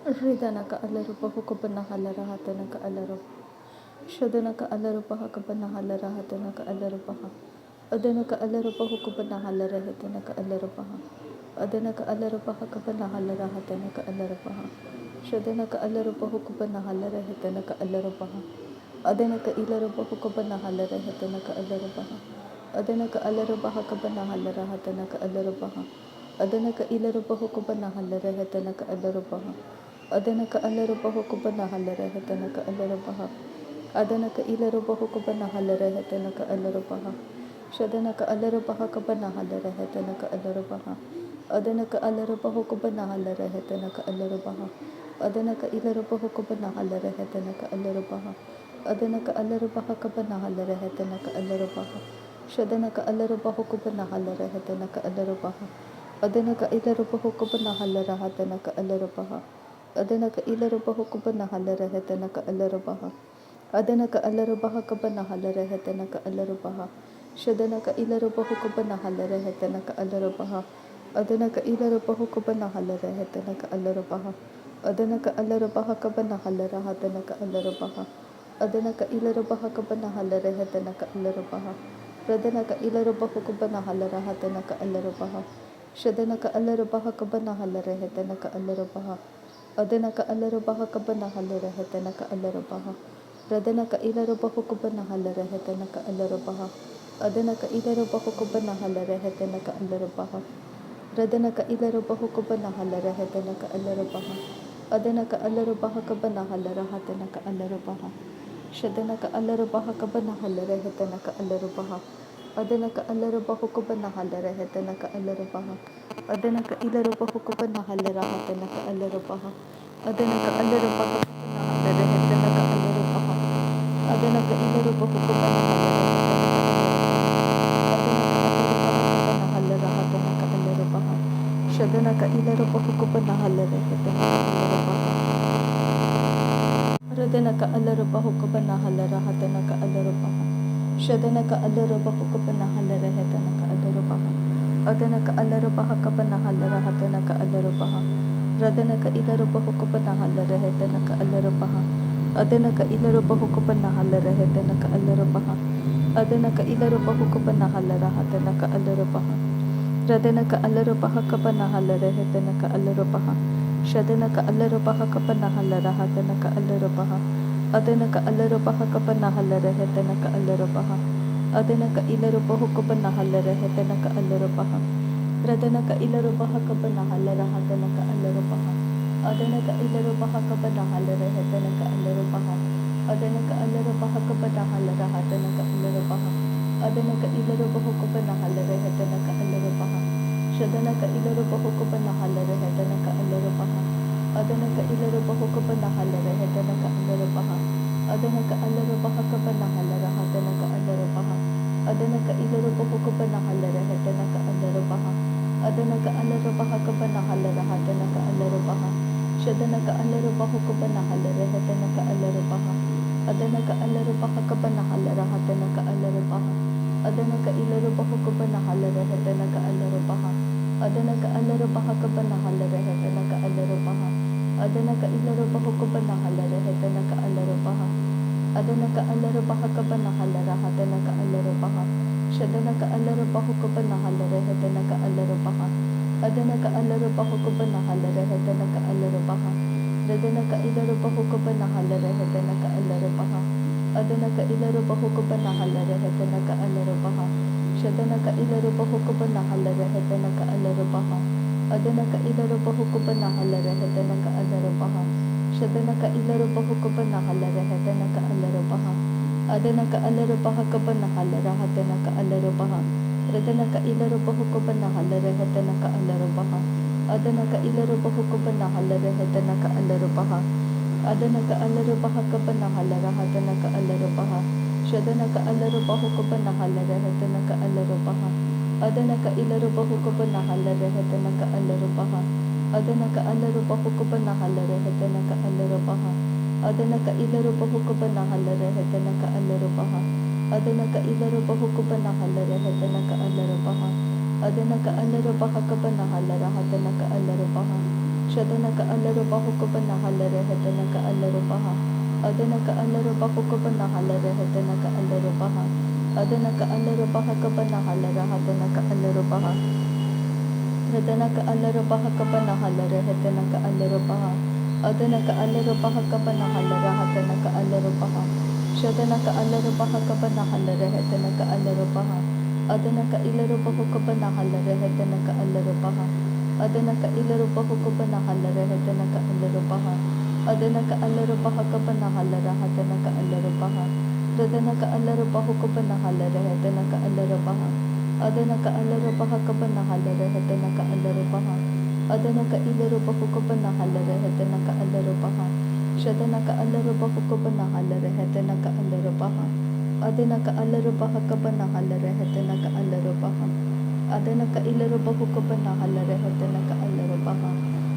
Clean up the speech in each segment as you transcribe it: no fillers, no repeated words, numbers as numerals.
Ridanaka alarupa hukubana halarahatanaka alaru. Shadanaka alarupa hakabana halarahatanaka alarupaha. Adanaka alarupa hukubana halarahatanaka alarupaha. Adanaka alarupa hakabana halarahatanaka alarupaha. Shadanaka alarupa hukubana halarahatanaka alarupaha. Adanaka ilarupa hukubana halarahatanaka alarupaha. Adanaka alarupa hakabana halarahatanaka alarupaha. Adanaka ilarupa hukubana halarahatanaka alarupaha. Adanaka alarupa hukubana halarahatanaka alarupaha. Adanaka ilarupa hukubana halarahatanaka alarupaha. Shadanaka alarupa hakabana halarahatanaka alarupaha. Adanaka alarupa hukubana halarahatanaka alarupaha. Adanaka ilarupa hukubana halarahatanaka alarupaha. Adanaka alarupa hakabana halarahatanaka alarupaha. Shadanaka alarupa hukubana halarahatanaka alarupaha. Adanaka ilarupa hukubana halarahatanaka alarupaha. Adanaka ilarupa hukubana halarahatanaka alarupaha. Adanaka alarupa hakabana halarahatanaka alarupaha. Shadanaka ilarupa hukubana halarahatanaka alarupaha. Adanaka ilarupa hukubana halarahatanaka alarupaha. Adanaka alarupa hakabana halarahatanaka alarupaha. Adanaka ilarupa hakabana halarahatanaka alarupaha. Radanaka ilarupa hukubana halarahatanaka alarupaha. Shadanaka alarupa hakabana halarahatanaka alarupaha. Adanaka alarupa hakabana halarahatanaka alarupaha. Radanaka ilarupa hukubana halarahatanaka alarupaha. Adanaka ilarupa hukubana halarahatanaka alarupaha. Radanaka ilarupa hukubana halarahatanaka alarupaha. Adanaka alarupa hakabana halarahatanaka alarupaha. Shadanaka alarupa hakabana halarahatanaka alarupaha. Adanaka alarupa hukubana halarahatanaka alarupaha. Adanaka ilarupa hukubana halarahatanaka alarupaha. Adanaka alarupa hakabana halarahatanaka alarupaha. Adanaka ilarupa hukubana halarahatanaka alarupaha. Shadanaka ilarupa hukubana halarahatanaka alarupaha. Radanaka alarupa hukubana halarahatanaka alarupaha. Shadanaka alarupa hukubana halarahatanaka alarupaha. Adanaka alarupa hakabana halarahatanaka alarupaha. Radanaka ilarupa hukubana halarahatanaka alarupaha. Adanaka ilarupa hukubana halarahatanaka alarupaha. Adanaka ilarupa hukubana halarahatanaka alarupaha. Radanaka alarupa hakabana halarahatanaka alarupaha. Shadanaka alarupa hakabana halarahatanaka alarupaha. Adanaka alarupa hakabana halarahatanaka alarupaha. Adanaka ilarupa hukubana halarahatanaka alarupaha. Radanaka ilarupa hakabana halarahatanaka alarupaha. Adanaka ilarupa hakabana halarahatanaka alarupaha. Adanaka alarupa hakabana halarahatanaka alarupaha. Adanaka ilarupa hukubana halarahatanaka alarupaha. Shadanaka ilarupa hukubana halarahatanaka alarupaha. Adanaka ilarupa hukubana halarahatanaka alarupaha. Adanaka alarupa hakabana halarahatanaka alarupaha. Adanaka ilarupa hukubana halarahatanaka alarupaha. Adanaka alarupa hakabana halarahatanaka alarupaha. Shadanaka alarupa hukubana halarahatanaka alarupaha. Adanaka alarupa hakabana halarahatanaka alarupaha. Adanaka ilarupa hukubana halarahatanaka alarupaha. Adanaka alarupa hakabana halarahatanaka alarupaha. Adanaka ilarupa hukubana halarahatanaka alarupaha. Adanaka alarupa hakabana halarahatanaka alarupaha. Shadanaka alarupa hukubana halarahatanaka alarupaha. Adanaka alarupa hukubana halarahatanaka alarupaha. Radanaka ilarupa hukubana halarahatanaka alarupaha. Adanaka ilarupa hukubana halarahatanaka alarupaha. Shadanaka ilarupa hukubana halarahatanaka alarupaha. Adanaka ilarupa hukubana halarahatanaka alarupaha. Shadanaka ilarupa hukubana halarahatanaka alarupaha. Adanaka alarupa hakabana halarahatanaka alarupaha. Radanaka ilarupa hukubana halarahatanaka alarupaha. Adanaka ilarupa hukubana halarahatanaka alarupaha. Adanaka alarupa hakabana halarahatanaka alarupaha. Shadanaka alarupa hukubana halarahatanaka alarupaha. Adanaka ilarupa hukubana halarahatanaka alarupaha. Adanaka alarupa hukubana halarahatanaka alarupaha. Adanaka ilarupa hukubana halarahatanaka alarupaha. Adanaka ilarupa hukubana halarahatanaka alarupaha. Adanaka alarupa hakabana halarahatanaka alarupaha. Shadanaka Alaruba Hukabana Halare Hetanaka Alarubaha, Adanaka Alaruba Hukabana Halare Hetanaka Alarubaha, Adanaka Alarubaha Kabana Halara Hatanaka Alarubaha, Hetanaka Alarubaha Kabana Halare Hetanaka Alarubaha, Adanaka Alarubaha Kabana Halara Hatanaka Alarubaha, Shadanaka Alarubaha Kabana Halare Hetanaka Alarubaha, Adanaka Ilarubaha Kabana Halare Hetanaka Alarubaha, Adanaka Ilarubaha Kabana Halare Hetanaka Alarubaha, Adanaka Alarubaha Kabana Halara Hatanaka Alarubaha, Radanaka Alarubaha Kabana Halare Hetanaka Alarubaha, Adanaka Alarubaha Kabana Halare Hetanaka Alarubaha, Adanaka Ilarubaha Kabana Halare Hetanaka Alarubaha, Shadanaka Alarubaha Kabana Halare Hetanaka Alarubaha, Adanaka Alarubaha Kabana Halare Hetanaka Alarubaha, Adanaka Ilarubaha Kabana Halare Hetanaka Alarubaha,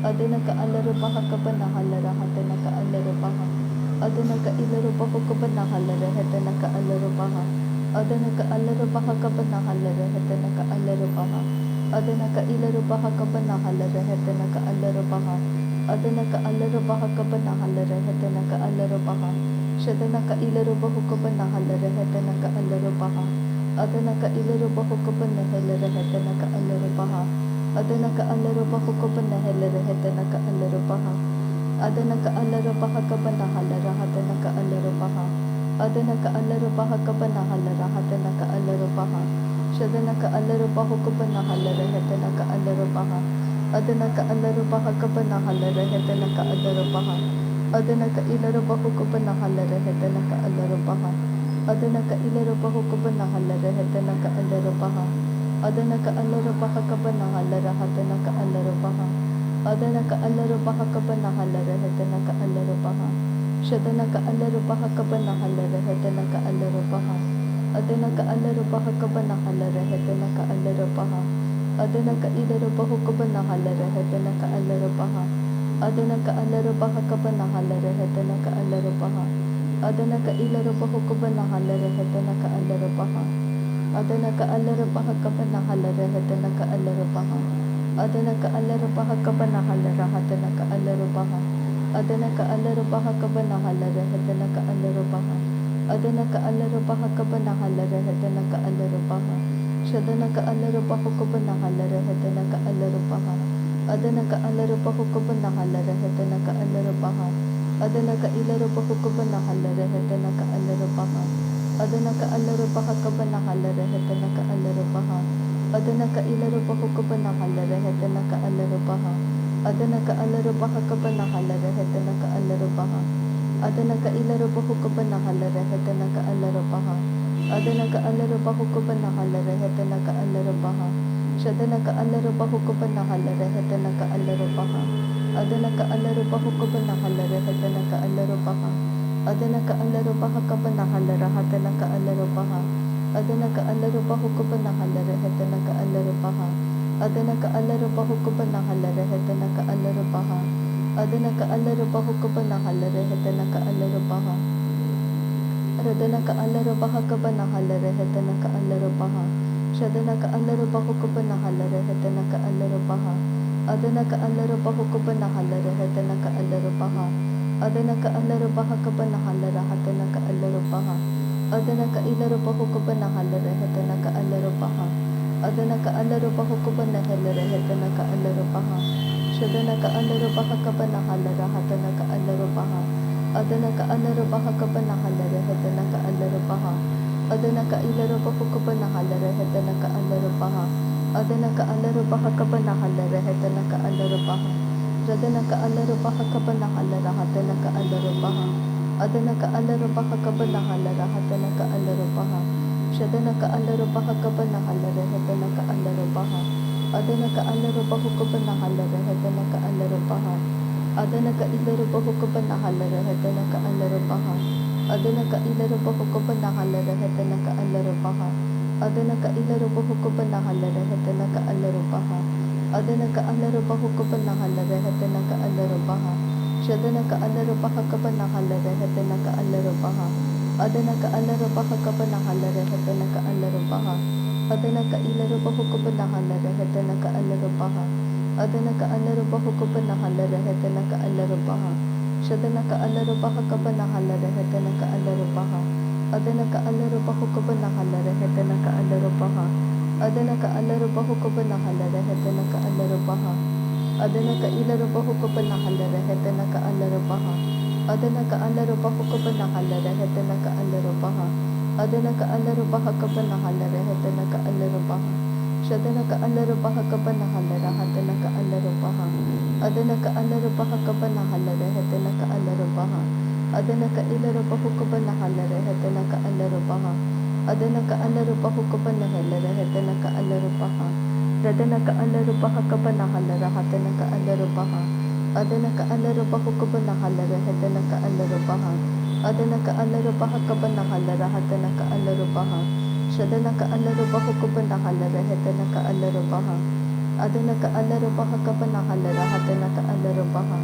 Adanaka Alarubaha Kabana Halara Hatanaka Alarubaha, Adanaka Ilarubaha Kabana Halare Hetanaka Alarubaha, Adanaka Alarubaha Kabana Halare Hetanaka Alarubaha, Adanaka Ilarubaha Kabana Halare Hetanaka Alarubaha, Adanaka Alarubaha Kabana Halare Hetanaka Alarubaha, Shadanaka Ilarubaha Kabana Halare Hetanaka Alarubaha, Adanaka Ilarubaha Kabana Halare Hetanaka Alarubaha, Adanaka Alarubaha Kabana Halare Hetanaka Alarubaha, Adanaka Alarubaha Kabana Halara Hatanaka Alarubaha, Adanaka Alarubaha Kabana Halara Hatanaka Alarubaha, Shadanaka Alarubaha Kabana Halare Hetanaka Alarubaha, Adanaka Alarubaha Kabana Halare Hetanaka Alarubaha, Adanaka Ilarubaha Kabana Halare Hetanaka Alarubaha, Adanaka Ilarubaha Kabana Halare Hetanaka Alarubaha, Adanaka Alarubaha Kabana Halara Hatanaka Alarubaha, Adanaka Alarubaha Kabana Halare Hetanaka Alarubaha, Shadanaka Alarubaha Kabana Halare Hetanaka Alarubaha, Adanaka Alarubaha Kabana Halare Hetanaka Alarubaha, Adanaka Ilarubaha Kabana Halare Hetanaka Alarubaha, Adanaka Alarubaha Kabana Halare Hetanaka Alarubaha, Adanaka Ilarubaha Kabana Halare Hetanaka Alarubaha, Adanaka Alarubaha Kabana Halare Hetanaka Alarubaha, Adanaka Alarubaha Kabana Halara Hatanaka Alarubaha, Adanaka Alarubaha Kabana Halare Hetanaka Alarubaha, Adanaka Alarubaha Kabana Halare Hetanaka Alarubaha, Shadanaka Alarubaha Kabana Halare Hetanaka Alarubaha, Adanaka Alarubaha Kabana Halare Hetanaka Alarubaha, Adanaka Ilarubaha Kabana Halare Hetanaka Alarubaha, Adanaka Alarubaha Kabana Halare Hetanaka Alarubaha, Adanaka Ilarubaha Kabana Halare Hetanaka Alarubaha, Adanaka Alarubaha Kabana Halare Hetanaka Alarubaha, Adanaka Ilarubaha Kabana Halare Hetanaka Alarubaha, Adanaka Alarubaha Kabana Halare Hetanaka Alarubaha, Shadanaka Alarubaha Kabana Halare Hetanaka Alarubaha, Adanaka Alarubaha Kabana Halare Hetanaka Alarubaha, Adanaka Alarubaha Kabana Halara Hatanaka Alarubaha, Adanaka Alarubaha Kabana Halare Hetanaka Alarubaha, Adanaka Alarubaha Kabana Halare Hetanaka Alarubaha, Adanaka Alarubaha Kabana Halare Hetanaka Alarubaha, Radanaka Alarubaha Kabana Halare Hetanaka Alarubaha, Shadanaka Alarubaha Kabana Halare Hetanaka Alarubaha, Adanaka Alarubaha Kabana Halare Hetanaka Alarubaha, Adanaka Alarubaha Kabana Halara Hatanaka Alarubaha, Adanaka Ilarubaha Kabana Halare Hetanaka Alarubaha, Adanaka Alarubaha Kabana Halare Hetanaka Alarubaha, Shadanaka Alarubaha Kabana Halara Hatanaka Alarubaha, Adanaka Alarubaha Kabana Halare Hetanaka Alarubaha, Adanaka Ilarubaha Kabana Halare Hetanaka Alarubaha, Adanaka Alarubaha Kabana Halare Hetanaka Alarubaha, Radanaka Alarubaha Kabana Halara Hatanaka Alarubaha, Adanaka Alarubaha Kabana Halara Hatanaka Alarubaha, Shadanaka Alarubaha Kabana Halare Hetanaka Alarubaha, Adanaka Alarubaha Kabana Halare Hetanaka Alarubaha, Adanaka Ilarubaha Kabana Halare Hetanaka Alarubaha, Adanaka Ilarubaha Kabana Halare Hetanaka Alarubaha, Adanaka Ilarubaha Kabana Halare Hetanaka Alarubaha, Adanaka Alarubaha Kabana Halare Hetanaka Alarubaha, Shadanaka Alarubaha Kabana Halare Hetanaka Alarubaha, Adanaka Alarubaha Kabana Halare Hetanaka Alarubaha, Adanaka Ilarubaha Kabana Halare Hetanaka Alarubaha, Adana ka alaruba hukubana halarahetana ka alarubaha. Shadana ka alarubaha kabana halarahetana ka alarubaha. Adana ka alaruba hukubana halarahetana ka alarubaha. Adana ka alaruba hukubana halarahetana ka alarubaha. Adana ka ilaruba hukubana halarahetana ka alarubaha. Adana ka alaruba hukubana halarahetana ka alarubaha. Adana ka alarubaha kabana halarahetana ka alarubaha. Shadana ka alarubaha kabana halarahetana ka alarubaha. Adana ka alarubaha kabana halarahetana ka alarubaha. Adana ka ilaruba hukubana halarahetana ka alarubaha. Adana ka alaruba hukubana halarahetana ka alarubaha. Radana ka alarubaha kabana halarahetana ka alarubaha. Adana ka alaruba hukubana halarahetana ka alarubaha. Adana ka alarubaha kabana halarahetana ka alarubaha. Shadana ka alaruba hukubana halarahetana ka alarubaha. Adana ka alarubaha kabana halarahetana ka alarubaha.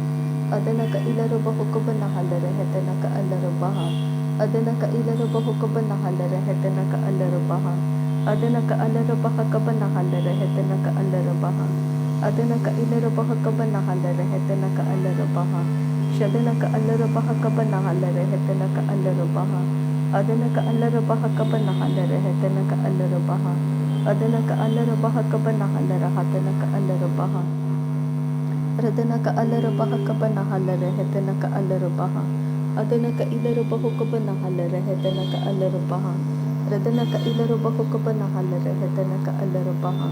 Adana ka ilaruba hukubana halarahetana ka alarubaha. Adana ka ilaruba hukubana halarahetana ka alarubaha. Adana ka alarubaha kabana halarahetana ka alarubaha. Adana ka ilarubaha kabana halarahetana ka alarubaha. Shadana ka alarubaha kabana halarahetana ka alarubaha. Adana ka alarubaha kabana halarahetana ka alarubaha. Adana ka alarubaha kabana halarahetana ka alarubaha. Radana ka alarubaha kabana halarahetana ka alarubaha. Adana ka ilarubaha kabana halarahetana ka alarubaha. Radana ka ilarubaha kabana halarahetana ka alarubaha.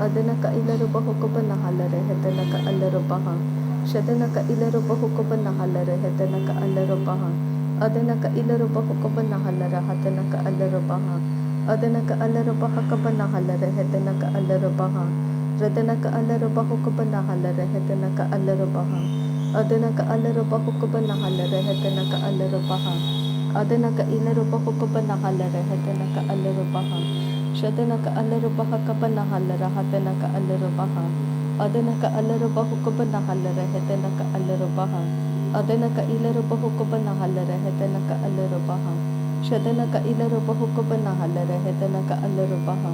Adana ka ilarubaha kabana halarahetana ka alarubaha. Shadana ka ilarubaha kabana halarahetana ka alarubaha. Adana ka ilarubaha kabana halarahetana ka alarubaha. Adana ka alarubaha kabana halarahetana ka alarubaha. Radana ka alarubaha kabana halarahetana ka alarubaha. Adana ka alarubaha kabana halarahetana ka alarubaha. Adana ka ilarubaha kabana halarahetana ka alarubaha. Shadana ka alarubaha kabana halarahetana ka alarubaha. Adana ka alarubaha kabana halarahetana ka alarubaha. Adana ka ilarubaha kabana halarahetana ka alarubaha. Shadana ka ilarubaha kabana halarahetana ka alarubaha.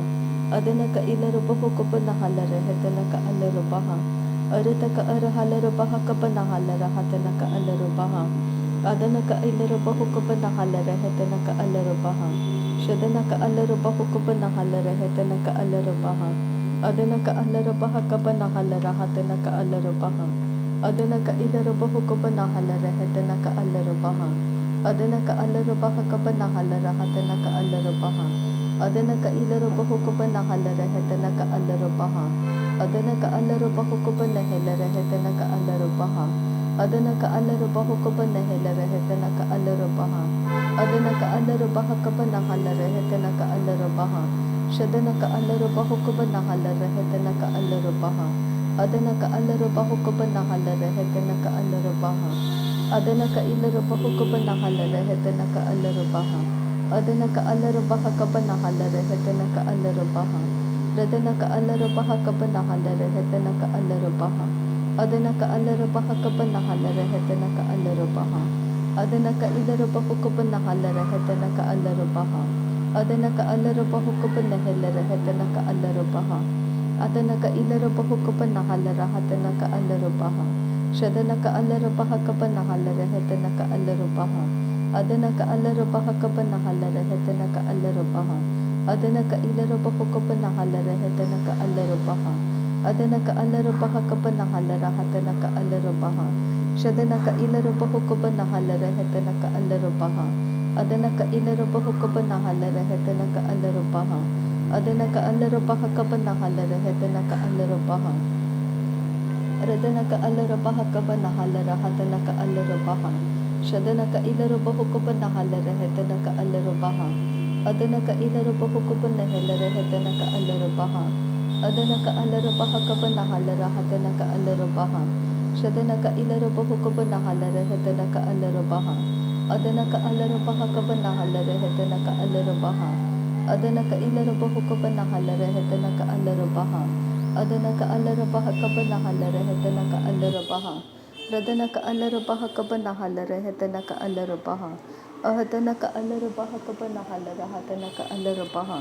Adana ka ilarubaha kabana halarahetana ka alarubaha. Arata ka arahalarabaha kabana halarahetana ka alarubaha. Adana ka ilarubaha kabana halarahetana ka alarubaha. Shadana ka alarubaha kabana halarahetana ka alarubaha. Adana ka alarabaha kabana halarahetana ka alarubaha. Adana ka ilarubaha kabana halarahetana ka alarubaha. Adana ka alarabaha kabana halarahetana ka alarubaha. Adana ka ilarubaha kabana halarahetana ka alarubaha. Adana ka alarabaha kabana halarahetana ka alarubaha. Adana ka alarabaha kabana halarahetana ka alarubaha. Adana ka alarabaha kabana halarahetana ka alarubaha. Shadana ka alarabaha kabana halarahetana ka alarubaha. Adana ka alarabaha kabana halarahetana ka alarubaha. Adana ka ilarabaha kabana halarahetana ka alarubaha. Adana ka alarabaha kabana halarahetana ka alarubaha. Radana ka alarabaha kabana halarahetana ka alarubaha. Adana ka alarabaha kabana halarahetana ka alarubaha. Adana ka ilarabaha kabana halarahetana ka alarubaha. Adana ka alarabaha kabana halarahetana ka alarubaha. Adana ka ilarabaha kabana halarahetana ka alarubaha. Shadana ka alarabaha kabana halarahetana ka alarubaha. Adana ka alarabaha kabana halarahetana ka alarubaha. Adana ka ilarabaha kabana halarahetana ka alarubaha. Adana ka alarabaha kabana halarahetana ka alarubaha. Shadana ka ilarabaha kabana halarahetana ka alarubaha. Adana ka ilarabaha kabana halarahetana ka alarubaha. Adana ka alarabaha kabana halarahetana ka alarubaha. Radana ka alarabaha kabana halarahetana ka alarubaha. Shadana ka ilarabaha kabana halarahetana ka alarubaha. Adana ka ilarabaha kabana halarahetana ka alarubaha. Adana ka alarabaha kabana halarahetana ka alarubaha. Shadana ka ilarabaha kabana halarahetana ka alarubaha. Adana ka alarabaha kabana halarahetana ka alarubaha. Adana ka ilarabaha kabana halarahetana ka alarubaha. Adana ka alarabaha kabana halarahetana ka alarabaha. Radana ka alarabaha kabana halarahetana ka alarabaha. Ahadana ka alarabaha kabana halarahetana ka alarabaha.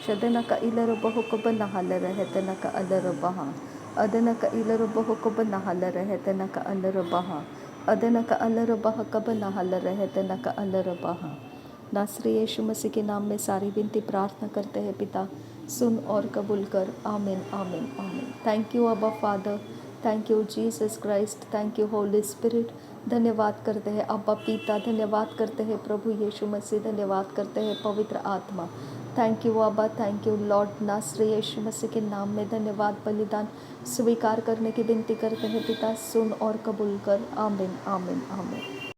Shadana ka ilarabaha kabana halarahetana ka alarabaha. Adana ka ilarubaho ko ba nahalarehete na ka alarabaha. Adana ka alarabaha ka ba nahalarehete na का अलरबाहा. नासरी यीशु मसीह के नाम में सारी विनती प्रार्थना करते हैं पिता, सुन और कबूल कर। आमीन आमीन आमीन। थैंक यू अबा father, thank you Jesus Christ, thank you Holi spirit. धन्यवाद करते हैं अब्बा पिता, धन्यवाद करते हैं प्रभु यीशु मसीह, धन्यवाद करते हैं पवित्र आत्मा। थैंक यू अब्बा, थैंक यू लॉर्ड। नासरी यीशु मसीह के नाम में धन्यवाद, बलिदान स्वीकार करने की विनती करते हैं पिता, सुन और कबूल कर। आमीन आमीन आमीन।